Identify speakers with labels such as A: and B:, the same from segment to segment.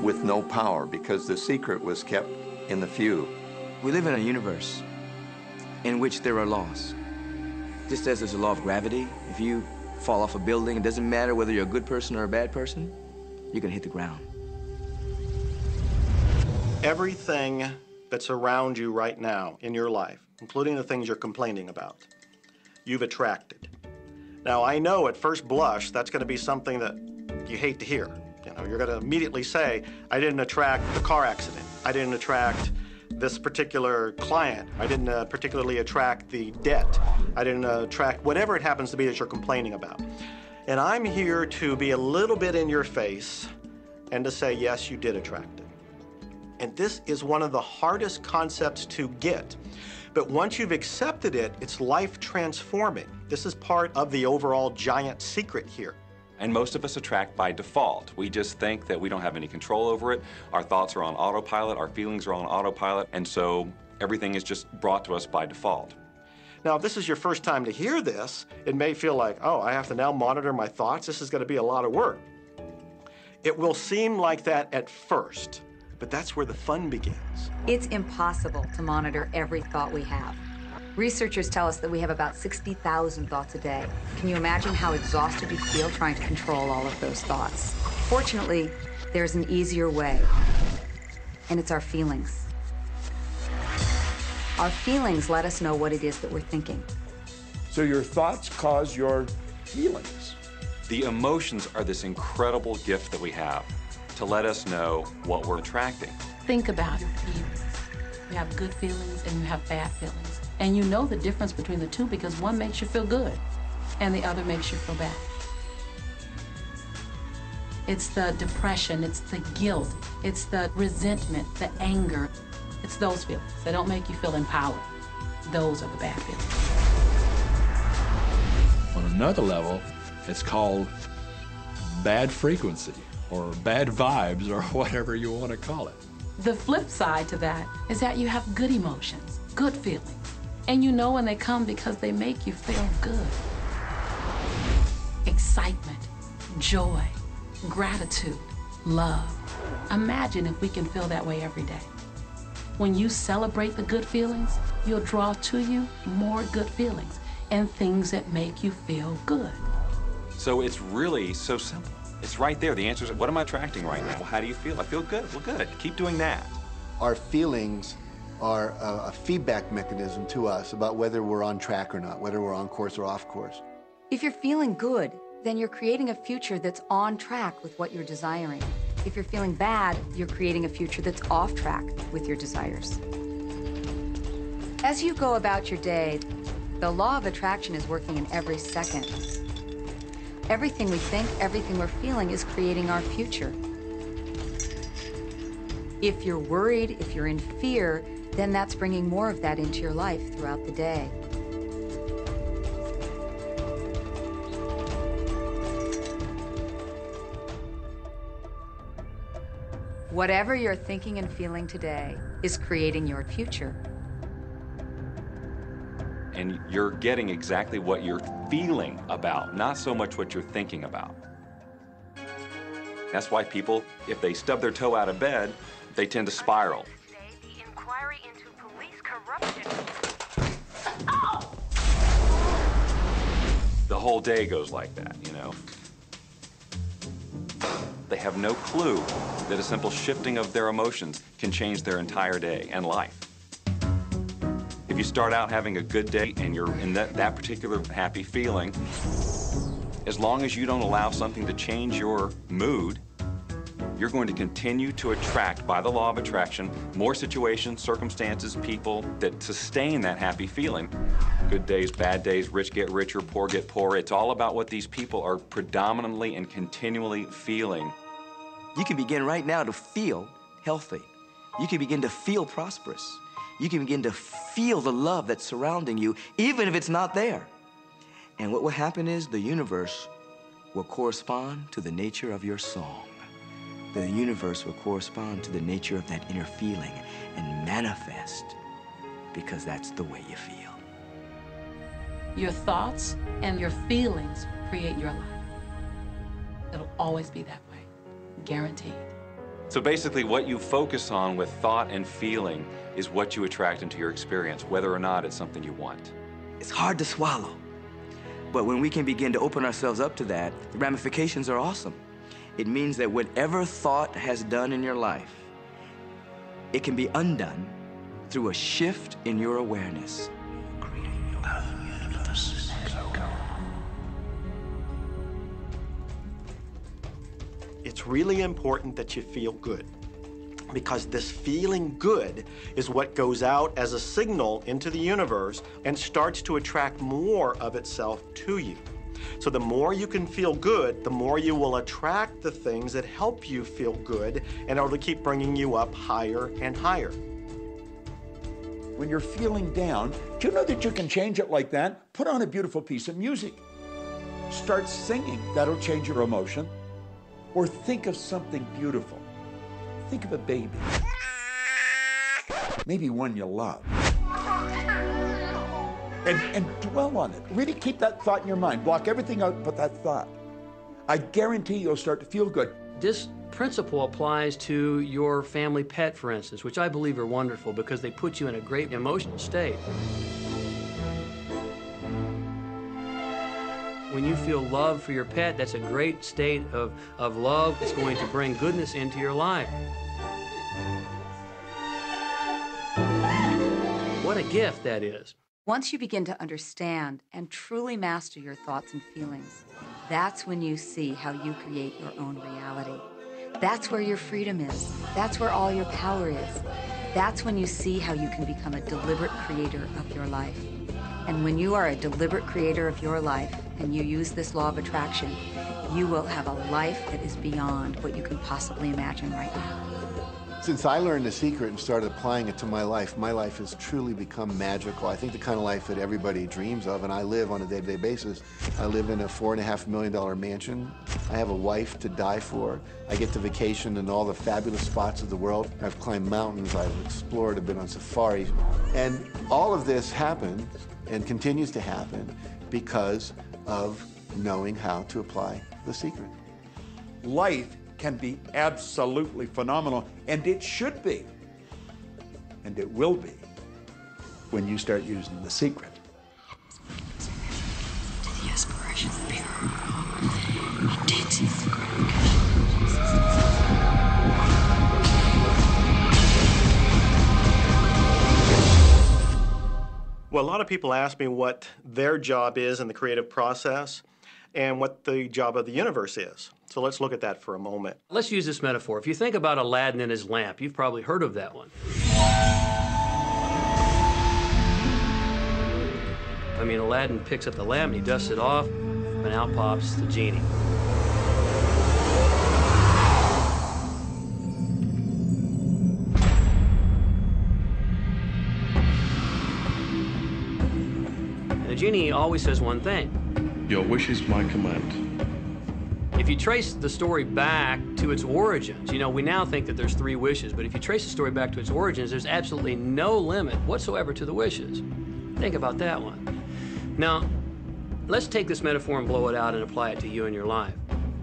A: with no power because the secret was kept in the few.
B: We live in a universe in which there are laws. Just as there's a law of gravity, if you fall off a building, it doesn't matter whether you're a good person or a bad person, you're gonna hit the ground.
C: Everything that's around you right now in your life, including the things you're complaining about, you've attracted. Now, I know at first blush, that's gonna be something that you hate to hear. You know, you're gonna immediately say, I didn't attract the car accident. I didn't attract this particular client. I didn't particularly attract the debt. I didn't attract whatever it happens to be that you're complaining about. And I'm here to be a little bit in your face and to say, yes, you did attract it. And this is one of the hardest concepts to get. But once you've accepted it, it's life transforming. This is part of the overall giant secret here.
D: And most of us attract by default. We just think that we don't have any control over it. Our thoughts are on autopilot, our feelings are on autopilot, and so everything is just brought to us by default.
C: Now, if this is your first time to hear this, it may feel like, oh, I have to now monitor my thoughts. This is going to be a lot of work. It will seem like that at first, but that's where the fun begins.
E: It's impossible to monitor every thought we have. Researchers tell us that we have about 60,000 thoughts a day. Can you imagine how exhausted you feel trying to control all of those thoughts? Fortunately, there's an easier way, and it's our feelings. Our feelings let us know what it is that we're thinking.
F: So your thoughts cause your feelings.
D: The emotions are this incredible gift that we have to let us know what we're attracting.
G: Think about your feelings. You have good feelings and you have bad feelings. And you know the difference between the two because one makes you feel good and the other makes you feel bad. It's the depression, it's the guilt, it's the resentment, the anger. It's those feelings that don't make you feel empowered. Those are the bad feelings.
F: On another level, it's called bad frequency or bad vibes or whatever you want to call it.
G: The flip side to that is that you have good emotions, good feelings. And you know when they come because they make you feel good. Excitement, joy, gratitude, love. Imagine if we can feel that way every day. When you celebrate the good feelings, you'll draw to you more good feelings and things that make you feel good.
D: So it's really so simple. It's right there. The answer is, what am I attracting right now? Well, how do you feel? I feel good. Well, good. Keep doing that.
H: Our feelings are a feedback mechanism to us about whether we're on track or not, whether we're on course or off course.
E: If you're feeling good, then you're creating a future that's on track with what you're desiring. If you're feeling bad, you're creating a future that's off track with your desires. As you go about your day, the law of attraction is working in every second. Everything we think, everything we're feeling is creating our future. If you're worried, if you're in fear, then that's bringing more of that into your life throughout the day. Whatever you're thinking and feeling today is creating your future.
D: And you're getting exactly what you're feeling about, not so much what you're thinking about. That's why people, if they stub their toe out of bed, they tend to spiral.
I: The inquiry into police corruption.
D: The whole day goes like that, you know? They have no clue that a simple shifting of their emotions can change their entire day and life. If you start out having a good day and you're in that particular happy feeling, as long as you don't allow something to change your mood, you're going to continue to attract, by the law of attraction, more situations, circumstances, people that sustain that happy feeling. Good days, bad days, rich get richer, poor get poorer. It's all about what these people are predominantly and continually feeling.
B: You can begin right now to feel healthy. You can begin to feel prosperous. You can begin to feel the love that's surrounding you, even if it's not there. And what will happen is the universe will correspond to the nature of your song. The universe will correspond to the nature of that inner feeling and manifest, because that's the way you feel.
G: Your thoughts and your feelings create your life. It'll always be that way, guaranteed.
D: So basically, what you focus on with thought and feeling is what you attract into your experience, whether or not it's something you want.
B: It's hard to swallow. But when we can begin to open ourselves up to that, the ramifications are awesome. It means that whatever thought has done in your life, it can be undone through a shift in your awareness.
C: It's really important that you feel good, because this feeling good is what goes out as a signal into the universe and starts to attract more of itself to you. So the more you can feel good, the more you will attract the things that help you feel good, and it'll keep bringing you up higher and higher.
J: When you're feeling down, do you know that you can change it like that? Put on a beautiful piece of music. Start singing. That'll change your emotion. Or think of something beautiful. Think of a baby. Maybe one you love. And dwell on it. Really keep that thought in your mind. Block everything out but that thought. I guarantee you'll start to feel good.
K: This principle applies to your family pet, for instance, which I believe are wonderful because they put you in a great emotional state. When you feel love for your pet, that's a great state of love. It's going to bring goodness into your life. What a gift that is.
E: Once you begin to understand and truly master your thoughts and feelings, that's when you see how you create your own reality. That's where your freedom is. That's where all your power is. That's when you see how you can become a deliberate creator of your life. And when you are a deliberate creator of your life and you use this law of attraction, you will have a life that is beyond what you can possibly imagine right now.
H: Since I learned the secret and started applying it to my life has truly become magical. I think the kind of life that everybody dreams of, and I live on a day-to-day basis. I live in a $4.5 million mansion. I have a wife to die for. I get to vacation in all the fabulous spots of the world. I've climbed mountains, I've explored, I've been on safaris. And all of this happened and continues to happen because of knowing how to apply the secret.
J: Life can be absolutely phenomenal, and it should be, and it will be, when you start using the secret.
L: The aspiration bureau. Intensive.
C: Well, a lot of people ask me what their job is in the creative process and what the job of the universe is. So let's look at that for a moment.
K: Let's use this metaphor. If you think about Aladdin and his lamp, you've probably heard of that one. I mean, Aladdin picks up the lamp and he dusts it off, and out pops the genie. And the genie always says one thing.
M: Your wish is my command.
K: If you trace the story back to its origins, you know, we now think that there's 3 wishes, but if you trace the story back to its origins, there's absolutely no limit whatsoever to the wishes. Think about that one. Now, let's take this metaphor and blow it out and apply it to you and your life.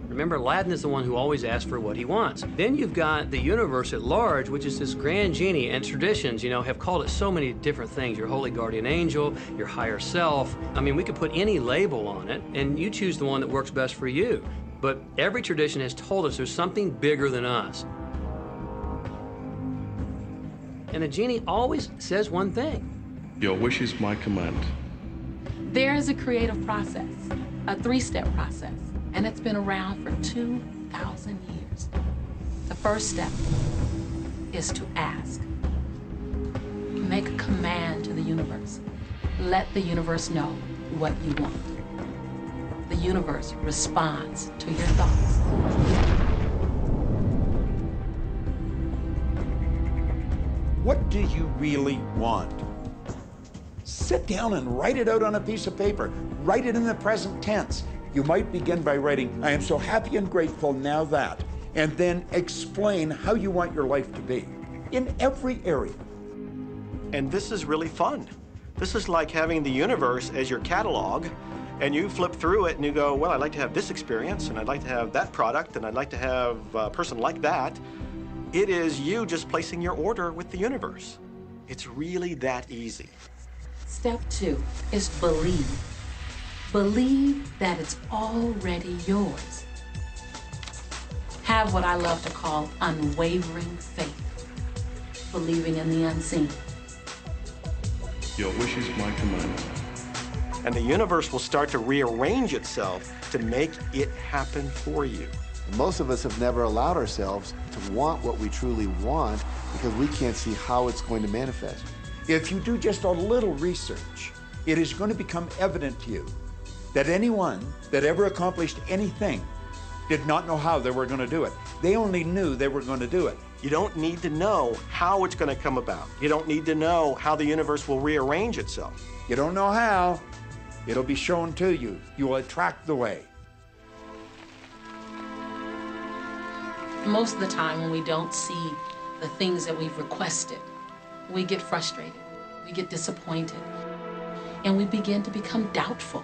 K: Remember, Aladdin is the one who always asks for what he wants. Then you've got the universe at large, which is this grand genie, and traditions, you know, have called it so many different things. Your holy guardian angel, your higher self. I mean, we could put any label on it, and you choose the one that works best for you. But every tradition has told us there's something bigger than us. And the genie always says one thing.
M: Your wish is my command.
G: There is a creative process, a 3-step process, and it's been around for 2,000 years. The first step is to ask. Make a command to the universe. Let the universe know what you want. The universe responds to your thoughts.
J: What do you really want? Sit down and write it out on a piece of paper. Write it in the present tense. You might begin by writing, I am so happy and grateful now that, and then explain how you want your life to be in every area.
C: And this is really fun. This is like having the universe as your catalog, and you flip through it and you go, well, I'd like to have this experience, and I'd like to have that product, and I'd like to have a person like that. It is you just placing your order with the universe. It's really that easy.
G: Step 2 is believe. Believe that it's already yours. Have what I love to call unwavering faith, believing in the unseen.
M: Your wish is my command.
C: And the universe will start to rearrange itself to make it happen for you.
H: Most of us have never allowed ourselves to want what we truly want because we can't see how it's going to manifest.
J: If you do just a little research, it is going to become evident to you that anyone that ever accomplished anything did not know how they were going to do it. They only knew they were going to do it.
C: You don't need to know how it's going to come about. You don't need to know how the universe will rearrange itself.
J: You don't know how, it'll be shown to you. You will attract the way.
G: Most of the time when we don't see the things that we've requested, we get frustrated, we get disappointed, and we begin to become doubtful.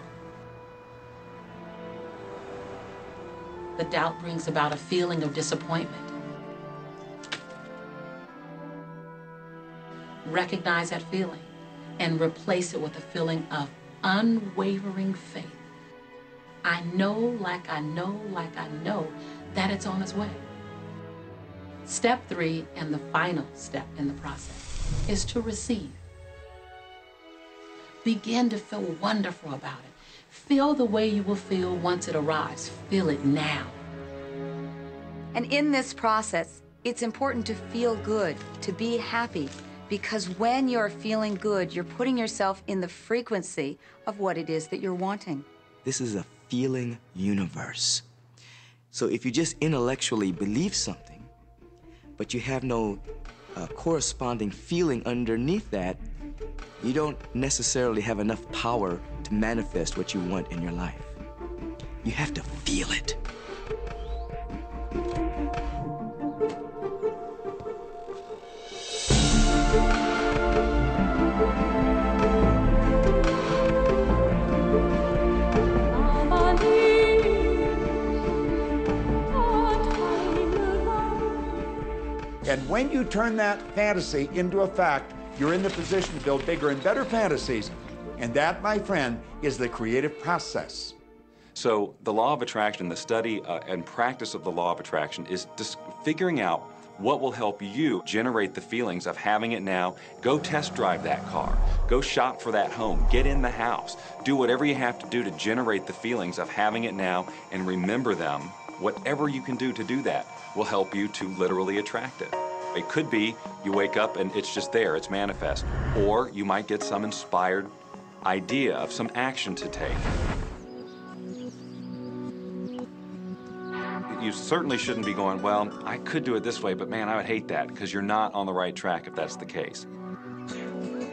G: The doubt brings about a feeling of disappointment. Recognize that feeling and replace it with a feeling of unwavering faith. I know, like I know, like I know that it's on its way. Step 3, and the final step in the process, is to receive. Begin to feel wonderful about it. Feel the way you will feel once it arrives. Feel it now.
E: And in this process, it's important to feel good, to be happy, because when you're feeling good, you're putting yourself in the frequency of what it is that you're wanting.
B: This is a feeling universe. So if you just intellectually believe something, but you have no corresponding feeling underneath that, you don't necessarily have enough power to manifest what you want in your life. You have to feel it.
J: And when you turn that fantasy into a fact, you're in the position to build bigger and better fantasies. And that, my friend, is the creative process.
D: So the law of attraction, the study and practice of the law of attraction is just figuring out what will help you generate the feelings of having it now. Go test drive that car. Go shop for that home. Get in the house. Do whatever you have to do to generate the feelings of having it now and remember them. Whatever you can do to do that will help you to literally attract it. It could be you wake up and it's just there, it's manifest. Or you might get some inspired idea of some action to take. You certainly shouldn't be going, well, I could do it this way, but man, I would hate that, because you're not on the right track if that's the case.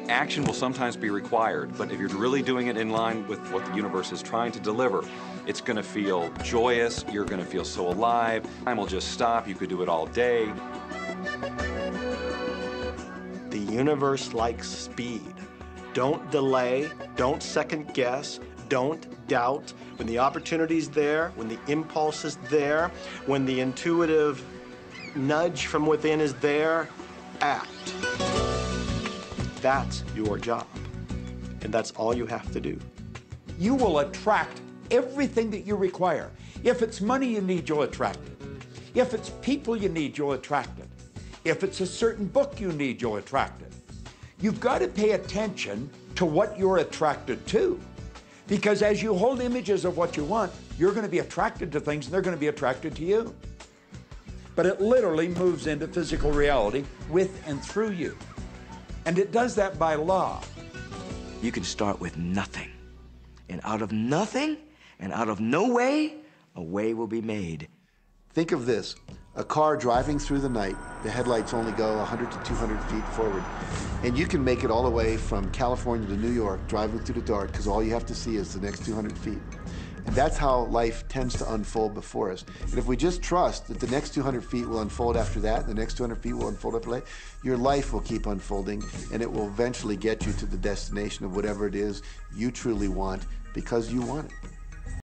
D: Action will sometimes be required, but if you're really doing it in line with what the universe is trying to deliver, it's going to feel joyous, you're going to feel so alive, time will just stop, you could do it all day.
C: The universe likes speed. Don't delay, don't second guess, don't doubt. When the opportunity's there, when the impulse is there, when the intuitive nudge from within is there, act. That's your job. And that's all you have to do.
J: You will attract everything that you require. If it's money you need, you'll attract it. If it's people you need, you'll attract it. If it's a certain book you need, you'll attract it. You've got to pay attention to what you're attracted to. Because as you hold images of what you want, you're going to be attracted to things and they're going to be attracted to you. But it literally moves into physical reality with and through you. And it does that by law.
B: You can start with nothing. And out of nothing, and out of no way, a way will be made.
H: Think of this, a car driving through the night, the headlights only go 100 to 200 feet forward, and you can make it all the way from California to New York driving through the dark because all you have to see is the next 200 feet. And that's how life tends to unfold before us. And if we just trust that the next 200 feet will unfold after that, the next 200 feet will unfold after that, your life will keep unfolding and it will eventually get you to the destination of whatever it is you truly want because you want it.